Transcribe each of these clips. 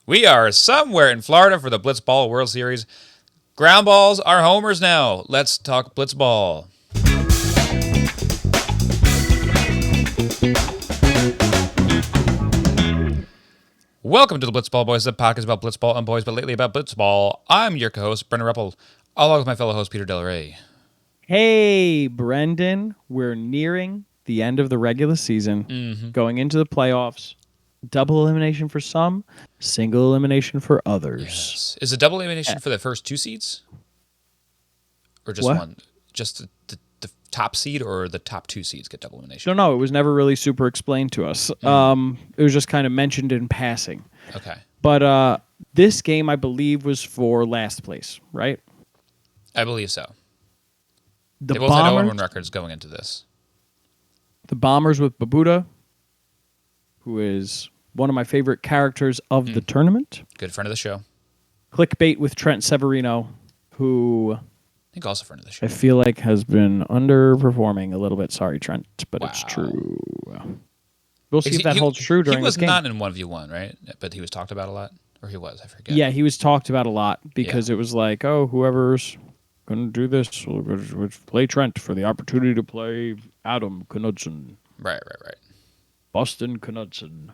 We are somewhere in Florida for the Blitzball World Series. Ground balls are homers now. Let's talk Blitzball. Welcome to the Blitzball Boys, the podcast about Blitzball and boys, but lately about Blitzball. I'm your co-host, Brendan Ruppel, along with my fellow host, Peter Del Rey. Hey, Brendan, we're nearing the end of the regular season, going into the playoffs. Double elimination for some, single elimination for others. Yes. Is it double elimination for the first two seeds? Or just What? one? Just the top seed or the top two seeds get double elimination? No, it was never really super explained to us. It was just kind of mentioned in passing. Okay. But this game, I believe, was for last place, right? I believe so. The They both had Bombers, 0-1 records going into this. the Bombers with Babuda, who is one of my favorite characters of the tournament. Good friend of the show. Clickbait with Trent Severino, who I think also friend of the show. I feel like has been underperforming a little bit. Sorry, Trent, but it's Wow. true. We'll see if that holds true during He this was game. not in 1v1, right? But he was talked about a lot? Or he was, I forget. Yeah, he was talked about a lot because it was like, oh, whoever's going to do this will play Trent for the opportunity to play Adam Knudsen. Right. Boston Knudsen.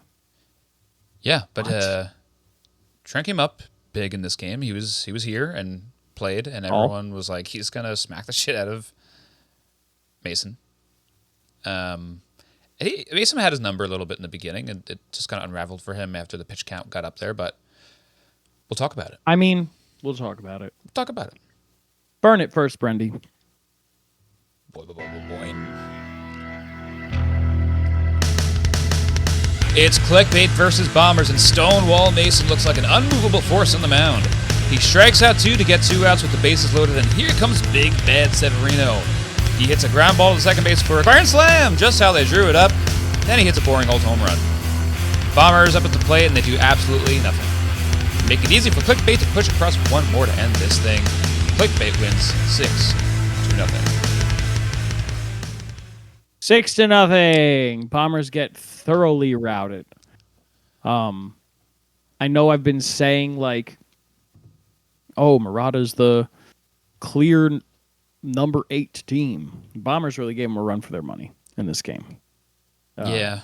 Yeah, but Trent came up big in this game. He was here and played, and everyone was like, he's gonna smack the shit out of Mason. Mason had his number a little bit in the beginning, and it just kind of unraveled for him after the pitch count got up there. But we'll talk about it. I mean, we'll talk about it. We'll talk about it. Burn it first, Brendy. Boy. It's Clickbait versus Bombers, and Stonewall Mason looks like an unmovable force on the mound. He strikes out two to get 2 outs with the bases loaded, and here comes Big Bad Severino. He hits a ground ball to second base for a grand slam, just how they drew it up. Then he hits a boring old home run. Bombers up at the plate, and they do absolutely nothing. Make it easy for Clickbait to push across one more to end this thing. Clickbait wins 6-0. 6-0. Bombers get thoroughly routed. I know I've been saying like, oh, Murata's the clear number 8 team. Bombers really gave them a run for their money in this game. Yeah,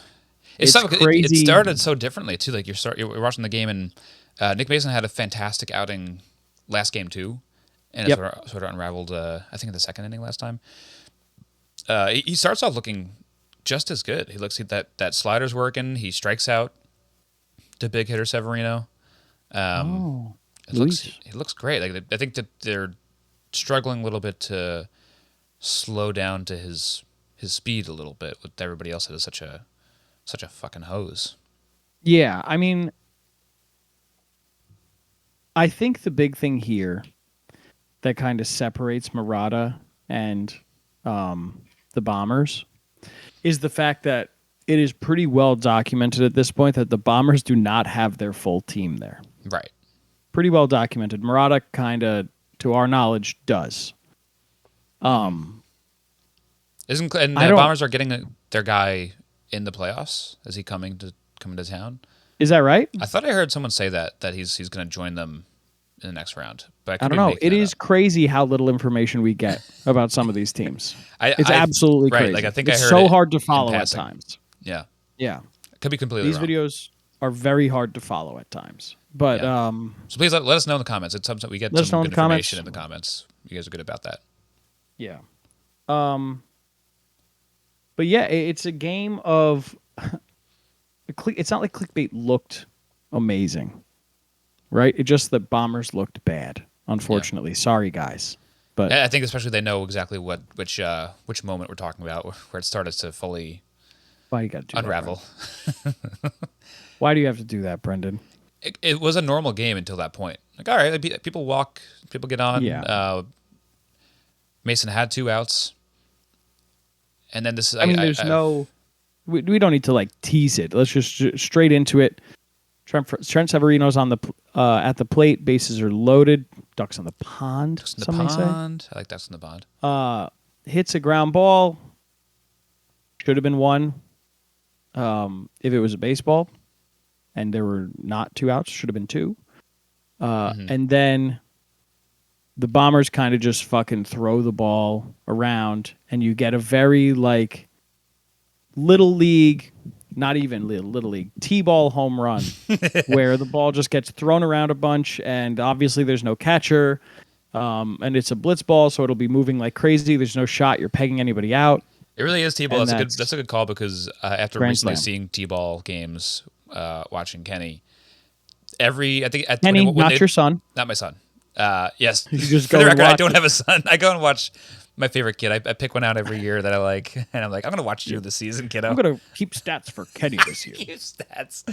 it's It crazy. started so differently too. Like you're watching the game, and Nick Mason had a fantastic outing last game too, and it sort of unraveled. I think in the second inning last time. He starts off looking just as good. He looks that slider's working. He strikes out to big hitter Severino. He looks great. Like I think that they're struggling a little bit to slow down to his speed a little bit with everybody else that is such a fucking hose. Yeah, I mean, I think the big thing here that kind of separates Murata and the Bombers is the fact that it is pretty well documented at this point that the Bombers do not have their full team there. Right. Pretty well documented. Murata kind of, to our knowledge, does. The Bombers are getting their guy in the playoffs? Is he coming to town? Is that right? I thought I heard someone say that he's going to join them in the next round. But I don't know. It is crazy how little information we get about some of these teams. It's absolutely crazy. Like I think it's I heard so it hard to follow at times. Yeah. Yeah. It could be completely These wrong. videos are very hard to follow at times. But so please let us know in the comments. It's something we get some good information in the comments. You guys are good about that. Yeah. But yeah, it's a game of. It's not like Clickbait looked amazing, right? It just the Bombers looked bad. Unfortunately, sorry guys. But I think especially they know exactly which moment we're talking about where it started to fully why you got to unravel. Why do you have to do that, Brendan? It was a normal game until that point. Like, all right, people walk, people get on. Yeah. Mason had 2 outs, and then this is. We don't need to like tease it. Let's just straight into it. Trent Severino's on the at the plate. Bases are loaded. Ducks on the pond. Say. I like ducks in the pond. Hits a ground ball. Should have been one. If it was a baseball. and there were not 2 outs. Should have been 2. And then the Bombers kind of just fucking throw the ball around, and you get a very like little league, not even little league, T-ball home run, where the ball just gets thrown around a bunch, and obviously there's no catcher, and it's a blitzball, so it'll be moving like crazy. There's no shot you're pegging anybody out. It really is T-ball. That's a good call, because after Grand recently slam. seeing T-ball games, watching Kenny, I think Kenny, not your son. not my son. Yes, You just for go the and record, I watch don't it. have a son. I go and watch my favorite kid. I pick one out every year that I like, and I'm like, I'm gonna watch you this season, kiddo. I'm gonna keep stats for Kenny this year. Use stats.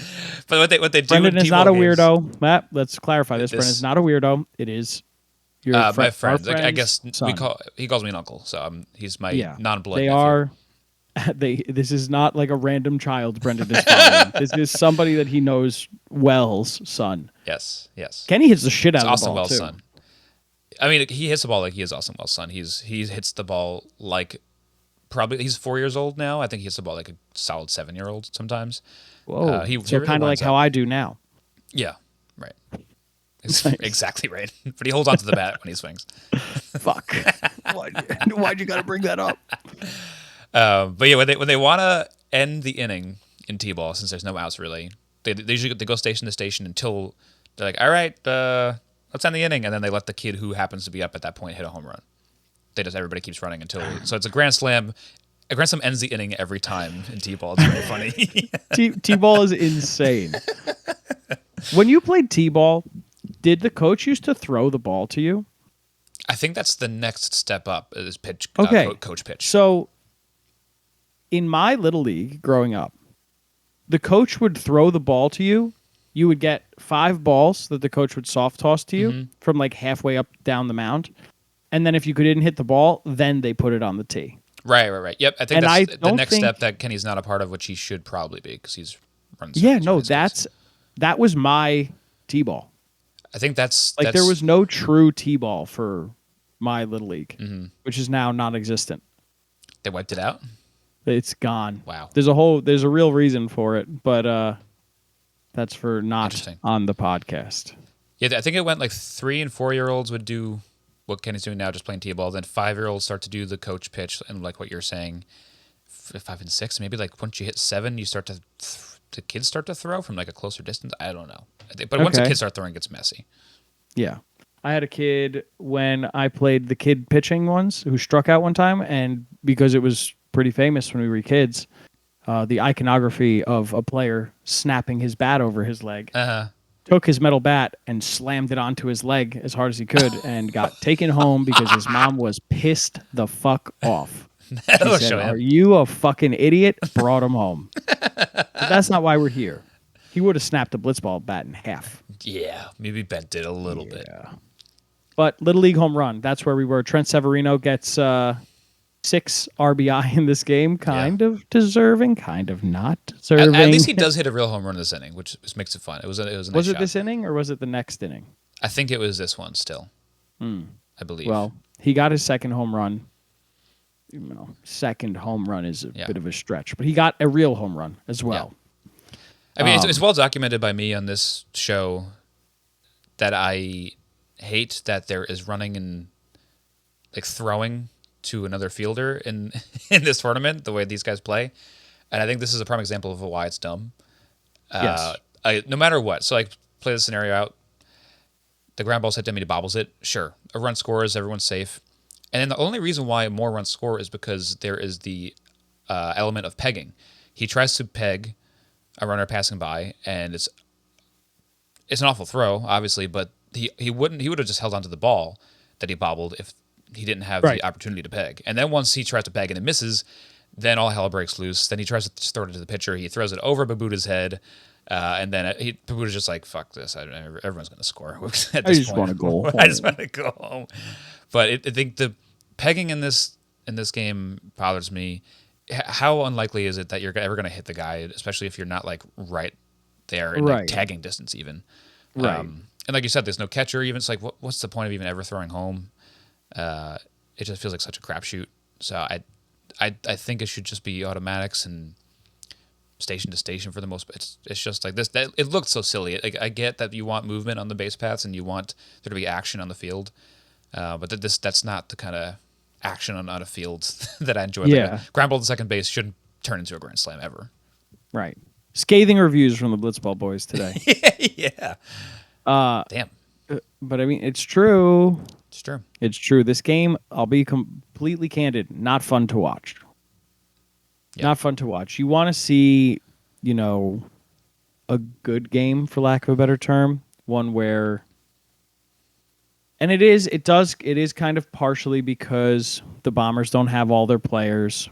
But what they do Brendan in is T-ball not a games, weirdo. Matt, let's clarify this. This- Brendan is not a weirdo. It is your my our friends. I guess son. he calls me an uncle, so he's my Yeah, non-blood. they nephew. are. This is not like a random child Brendan is following. This is somebody that he knows well's son. Yes. Kenny hits the shit out It's of the Austin ball Wells' too. son. I mean, he hits the ball like he is Austin Wells' son. He hits the ball like probably he's 4 years old now. I think he hits the ball like a solid 7-year-old sometimes. Whoa, he so really kind of like winds how up. I do now. Yeah, right. Exactly right. But he holds on to the bat when he swings. Fuck. Why'd you got to bring that up? But yeah, when they want to end the inning in T-ball, since there's no outs really, they usually go station to station until they're like, all right, let's end the inning, and then they let the kid who happens to be up at that point hit a home run. Everybody keeps running until so it's a grand slam. A grand slam ends the inning every time in T-ball. It's very funny. T-ball is insane. When you played T-ball, did the coach used to throw the ball to you? I think that's the next step up is pitch. Okay. Coach pitch. So, in my little league growing up, the coach would throw the ball to you. You would get 5 balls that the coach would soft toss to you from like halfway up down the mound. And then if you didn't hit the ball, then they put it on the tee. Right. Yep. I think And that's I the don't next think- step that Kenny's not a part of, which he should probably be because he's runs. Yeah, no, that was my T-ball. I think that's Like there was no true T-ball for my little league, which is now non-existent. they wiped it out. It's gone. Wow. There's a real reason for it, but that's for not Interesting. on the podcast. Yeah, I think it went like 3 and 4-year-olds would do what Kenny's doing now, just playing T-ball. Then 5-year-olds start to do the coach pitch, and like what you're saying, 5 and 6, maybe like once you hit 7, you start to the kids start to throw from like a closer distance. I don't know, but once the Okay. kids start throwing, it gets messy. Yeah. I had a kid when I played the kid pitching ones who struck out one time, and because it was pretty famous when we were kids, the iconography of a player snapping his bat over his leg, took his metal bat and slammed it onto his leg as hard as he could and got taken home because his mom was pissed the fuck off. That'll She said, show "Are him. you a fucking idiot?" Brought him home. But that's not why we're here. He would have snapped a blitzball bat in half. Yeah, maybe bent it a little bit. But Little League home run, that's where we were. Trent Severino gets 6 RBI in this game. Kind of deserving, kind of not deserving. At least he does hit a real home run this inning, which makes it fun. It was a nice Was it shot. this inning or was it the next inning? I think it was this one still. I believe. Well, he got his second home run. You know, second home run is a bit of a stretch, but he got a real home run as well. I mean, it's well documented by me on this show that I hate that there is running and like throwing to another fielder in this tournament, the way these guys play. And I think this is a prime example of why it's dumb. Yes. No matter what. So like play the scenario out. The ground ball's hit to him, he bobbles it. Sure. A run scores, everyone's safe. And then the only reason why more runs score is because there is the element of pegging. He tries to peg a runner passing by, and it's an awful throw, obviously, but he would have just held onto the ball that he bobbled if he didn't have the opportunity to peg. And then once he tries to peg and it misses, then all hell breaks loose. Then he tries to throw it to the pitcher. He throws it over Babuta's head, and then Babuta's just like, fuck this. Everyone's going to score at this point. Want to go home. I just want to go home. But I think the pegging in this game bothers me. How unlikely is it that you're ever going to hit the guy, especially if you're not like right there in like tagging distance even? Right. And like you said, there's no catcher even. It's like, what's the point of even ever throwing home? It just feels like such a crapshoot. So I think it should just be automatics, and station to station for the most. It's just like this. That it looked so silly. Like, I get that you want movement on the base paths and you want there to be action on the field, but that's not the kind of action on a field that I enjoy. Yeah. Like a ground ball to second base shouldn't turn into a grand slam ever. Right. Scathing reviews from the Blitzball boys today. Yeah. Damn. But I mean, it's true. It's true. It's true. This game, I'll be completely candid, not fun to watch. Yeah. Not fun to watch. You want to see, a good game, for lack of a better term, one where, and it is kind of partially because the Bombers don't have all their players.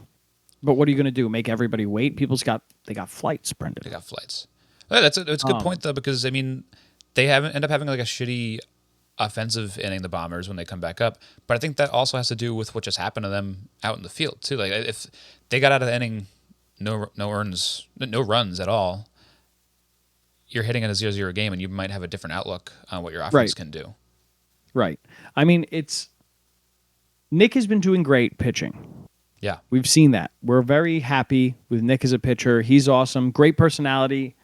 But what are you going to do? Make everybody wait? They got flights, Brendan. They got flights. That's a good point though, because I mean, they end up having like a shitty offensive inning, the Bombers, when they come back up. But I think that also has to do with what just happened to them out in the field too. Like, if they got out of the inning, no runs at all, you're hitting in a 0-0 game, and you might have a different outlook on what your offense can do. Right. I mean, Nick has been doing great pitching. Yeah. We've seen that. We're very happy with Nick as a pitcher. He's awesome. Great personality.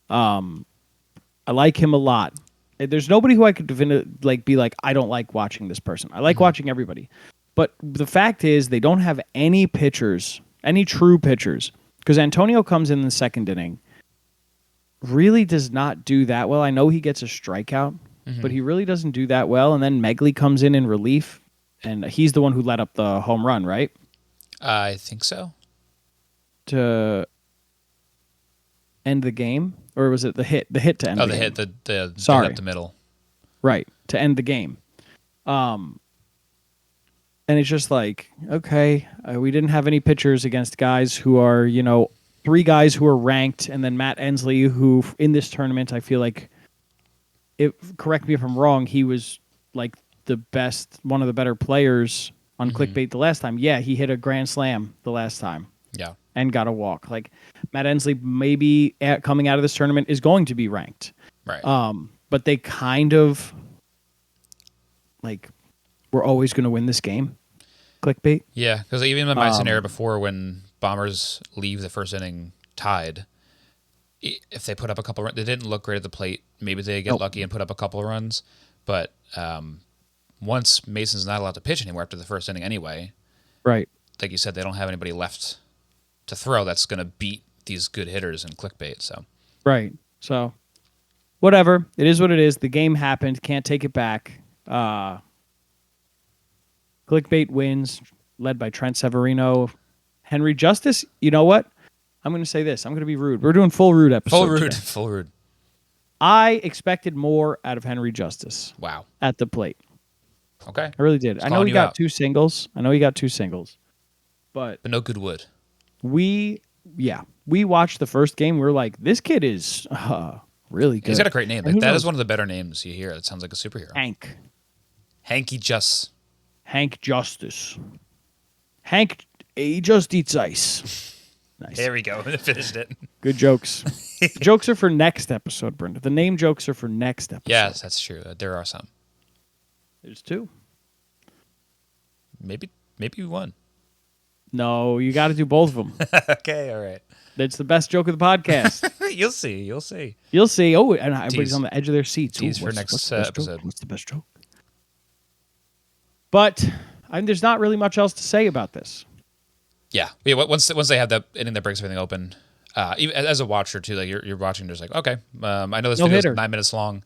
I like him a lot. There's nobody who I could be like, I don't like watching this person. I like watching everybody. But the fact is, they don't have any pitchers, any true pitchers. Because Antonio comes in the second inning, really does not do that well. I know he gets a strikeout, but he really doesn't do that well. And then Megley comes in relief, and he's the one who let up the home run, right? I think so. To end the game? Or was it the hit? The hit to end the game. Oh, the hit. Sorry. Up the middle. Right. To end the game. And it's just like, okay, we didn't have any pitchers against guys who are, 3 guys who are ranked, and then Matt Ensley, who in this tournament, I feel like, correct me if I'm wrong, he was like one of the better players on Clickbait the last time. Yeah, he hit a grand slam the last time. Yeah. And got a walk. Like, Matt Ensley, maybe coming out of this tournament, is going to be ranked. Right. But they kind of, like, we're always going to win this game. Clickbait. Yeah, because even in my scenario before, when Bombers leave the first inning tied, if they put up a couple runs, they didn't look great at the plate. Maybe they get lucky and put up a couple of runs. But once Mason's not allowed to pitch anymore after the first inning anyway, right? Like you said, they don't have anybody left to throw that's going to beat these good hitters in Clickbait. So right. So whatever. It is what it is. The game happened. Can't take it back. Clickbait wins, led by Trent Severino. Henry Justice, you know what? I'm going to say this. I'm going to be rude. We're doing full rude episode. Full rude. I expected more out of Henry Justice. Wow. At the plate. Okay. I really did. I know he got 2 singles. But no good wood. We watched the first game. We were like, this kid is really good. He's got a great name. Like, that is one of the better names you hear. It sounds like a superhero. Hank Justice. Hank, he just eats ice. Nice. There we go. Finished it. Good jokes. The jokes are for next episode, Brenda. The name jokes are for next episode. Yes, that's true. There are some. There's 2. Maybe 1. No, you got to do both of them. Okay, all right. That's the best joke of the podcast. You'll see. You'll see. Oh, and everybody's on the edge of their seats. Tease for next episode. What's the best joke? But there's not really much else to say about this. Yeah. Once they have that inning that breaks everything open, even as a watcher too, like you're watching, just like, okay, I know this video is 9 minutes long.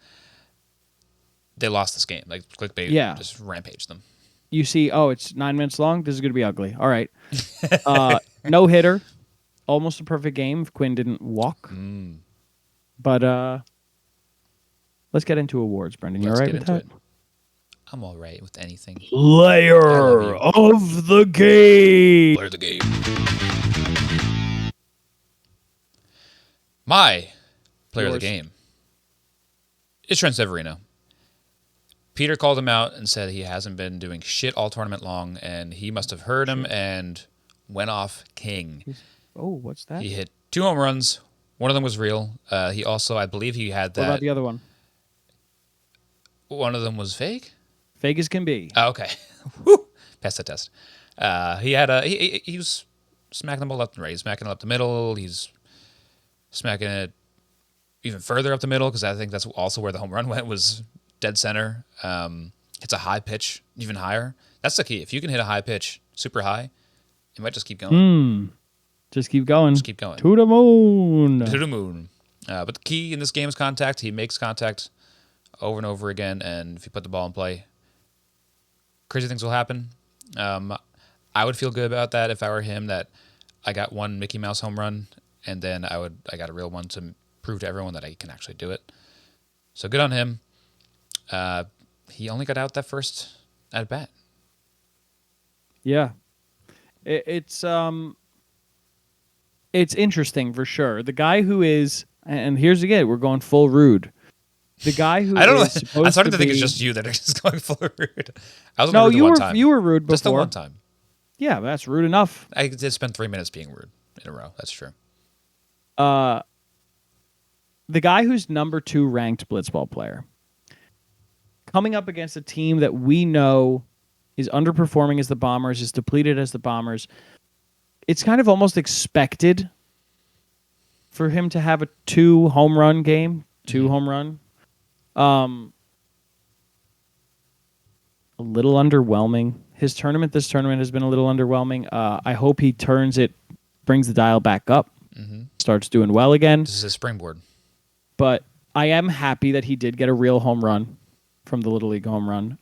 They lost this game. Like, Clickbait just rampaged them. You see, it's 9 minutes long. This is going to be ugly. All right. No hitter. Almost a perfect game if Quinn didn't walk. But let's get into awards, Brendan. You all right with that? I'm all right with anything. Player of the game. Player of the game. My player of the game is Trent Severino. Peter called him out and said he hasn't been doing shit all tournament long, and he must have heard him and went off king. Oh, what's that? He hit 2 home runs. One of them was real. He also, I believe he had that. What about the other one? One of them was fake? Fake as can be. Oh, okay. Woo! Passed the test. He had he was smacking the ball left and right. He's smacking it up the middle. He's smacking it even further up the middle, because I think that's also where the home run went, was dead center. It's a high pitch, even higher. That's the key. If you can hit a high pitch, super high, you might just keep going. Just keep going. Just keep going. To the moon. To the moon. But the key in this game is contact. He makes contact over and over again, and if you put the ball in play, crazy things will happen. I would feel good about that if I were him, that I got one Mickey Mouse home run, and then I got a real one to prove to everyone that I can actually do it. So good on him. He only got out that first at bat. Yeah. It's interesting for sure. The guy who is, and here's again, we're going full rude. The guy who I don't is know. supposed I'm starting to think be, it's just you that are just going full rude. I was no, rude the you one were time. you were rude before. Just the one time. Yeah, that's rude enough. I did spend 3 minutes being rude in a row. That's true. The guy who's number 2 ranked Blitzball player, coming up against a team that we know is underperforming as the Bombers, is depleted as the Bombers, it's kind of almost expected for him to have a 2 home run game, 2 home run. A little underwhelming. This tournament has been a little underwhelming. I hope he brings the dial back up, starts doing well again. This is a springboard. But I am happy that he did get a real home run from the Little League home run.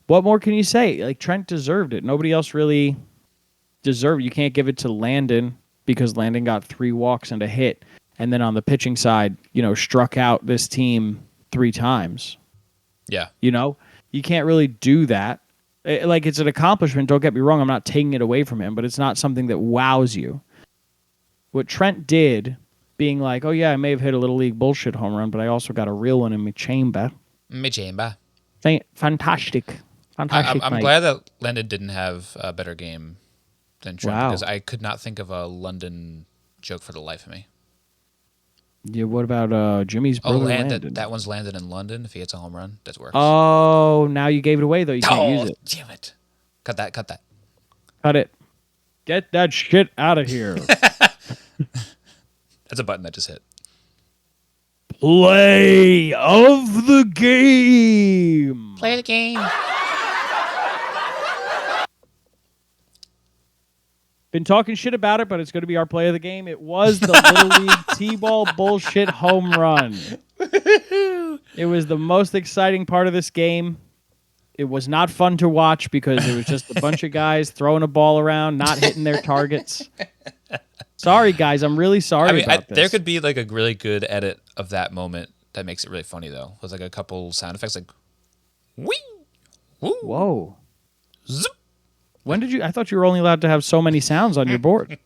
What more can you say? Like, Trent deserved it. Nobody else really deserved it. You can't give it to Landon because Landon got 3 walks and a hit. And then on the pitching side, struck out this team 3 times. Yeah. You can't really do that. It's an accomplishment. Don't get me wrong. I'm not taking it away from him, but it's not something that wows you. What Trent did, being like, oh, yeah, I may have hit a Little League bullshit home run, but I also got a real one in my chamber. Fantastic. I'm glad that Landon didn't have a better game than Trent, because I could not think of a London joke for the life of me. Yeah, what about Jimmy's brother Landon? That one's Landon in London. If he hits a home run, that works. Oh, now you gave it away, though. You can't use it. Damn it. Cut that. Cut it. Get that shit out of here. That's a button that just hit. Play of the game. Play the game. Been talking shit about it, but it's going to be our play of the game. It was the Little League T-ball bullshit home run. It was the most exciting part of this game. It was not fun to watch because it was just a bunch of guys throwing a ball around, not hitting their targets. Sorry, guys. I'm really sorry about this. There could be like a really good edit of that moment that makes it really funny, though. With like a couple sound effects, like wee, woo, whoa, zip. When did you? I thought you were only allowed to have so many sounds on your board.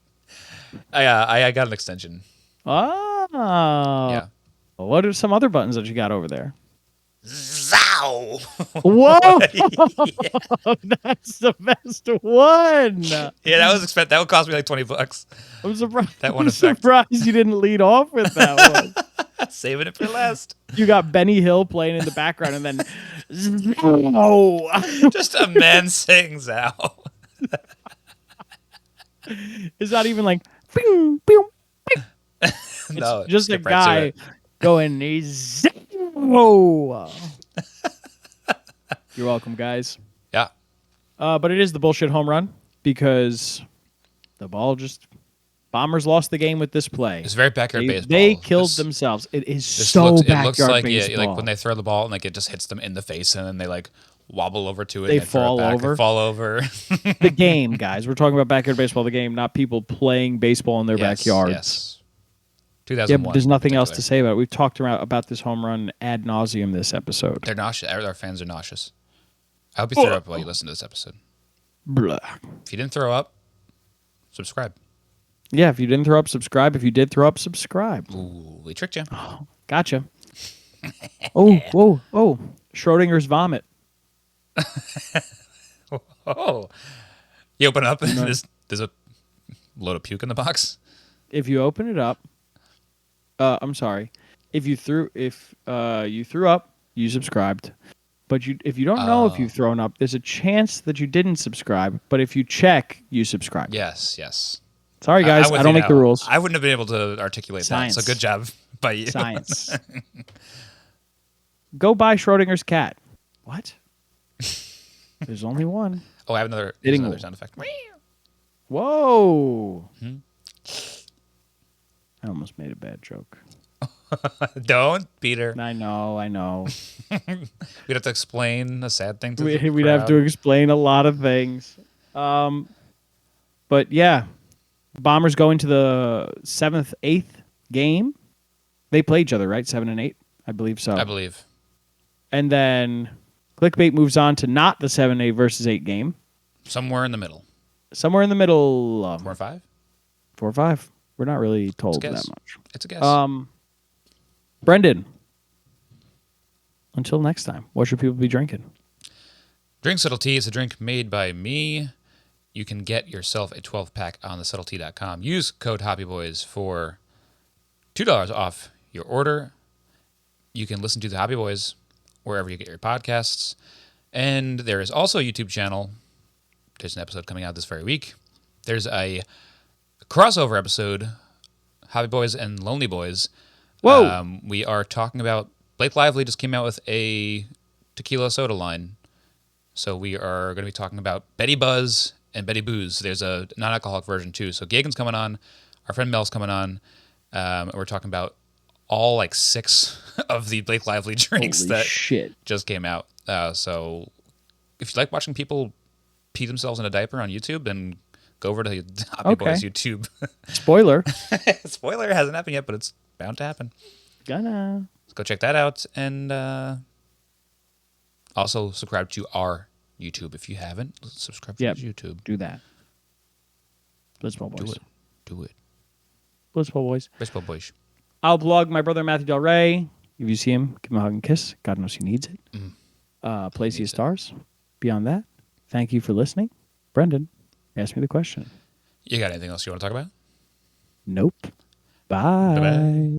I got an extension. Oh, yeah. What are some other buttons that you got over there? Zow! Whoa! That's the best one. Yeah, that would cost me like $20. I'm surprised. That one I'm surprised you didn't lead off with that one. Saving it for last. You got Benny Hill playing in the background, and then just a man saying "zow." It's not even like pew, pew, pew. No, it's just a guy going "Zow." You're welcome, guys. Yeah. But it is the bullshit home run because the ball Bombers lost the game with this play. It's very backyard baseball. They killed themselves. It is so backyard baseball. Yeah, like when they throw the ball and like it just hits them in the face and then they like wobble over to it. They and fall over. They fall over. The game, guys. We're talking about backyard baseball, the game, not people playing baseball in their backyards. Yes. 2001. Yeah, but there's nothing else to say about it. We've talked about this home run ad nauseum this episode. They're nauseous. Our fans are nauseous. I hope you throw up while you listen to this episode. Blah. If you didn't throw up, subscribe. Yeah, if you didn't throw up, subscribe. If you did throw up, subscribe. Ooh, we tricked you. Oh, gotcha. Oh. Schrodinger's vomit. Oh. You open it up and there's a load of puke in the box? If you open it up, I'm sorry. If you threw up, you subscribed. But if you don't know if you've thrown up, there's a chance that you didn't subscribe. But if you check, you subscribe. Yes. Sorry, guys. I'm with I don't you make the now. rules. I wouldn't have been able to articulate Science. that. So good job by you. Science. Go buy Schrodinger's cat. What? There's only one. Oh, I have another. Here's Hitting another wall. sound effect. Whoa. I almost made a bad joke. Don't, Peter. I know. We'd have to explain a sad thing to the We'd have to crowd. explain a lot of things. But yeah, Bombers go into the 7th, 8th game. They play each other, right? 7 and 8, I believe so. I believe. And then Clickbait moves on to not the 7-8 versus 8 game. Somewhere in the middle. Somewhere in the middle. 4 or 5? 4 or 5. We're not really told It's a guess. that much. It's a guess. Brendan, until next time, what should people be drinking? Drink Subtle Tea is a drink made by me. You can get yourself a 12-pack on thesubtletea.com. Use code HobbyBoys for $2 off your order. You can listen to the Hobby Boys wherever you get your podcasts. And there is also a YouTube channel. There's an episode coming out this very week. There's a crossover episode, Hobby Boys and Lonely Boys. Whoa! We are talking about... Blake Lively just came out with a tequila soda line. So we are going to be talking about Betty Buzz and Betty Booze. There's a non-alcoholic version too. So Gagan's coming on. Our friend Mel's coming on. And we're talking about all 6 of the Blake Lively drinks Holy that shit. just came out. So if you like watching people pee themselves in a diaper on YouTube, then go over to the Hobby Boys YouTube. Spoiler. Spoiler, it hasn't happened yet, but it's bound to happen. Gonna. Let's go check that out. And also subscribe to our YouTube if you haven't. Subscribe to YouTube. Do that. Blitzball Boys. Do it. Blitzball Boys. Baseball boys. I'll blog my brother Matthew Del Rey. If you see him, give him a hug and kiss. God knows he needs it. Play Sea of Stars. Beyond that, thank you for listening. Brendan, ask me the question. You got anything else you want to talk about? Nope. Bye. Bye-bye.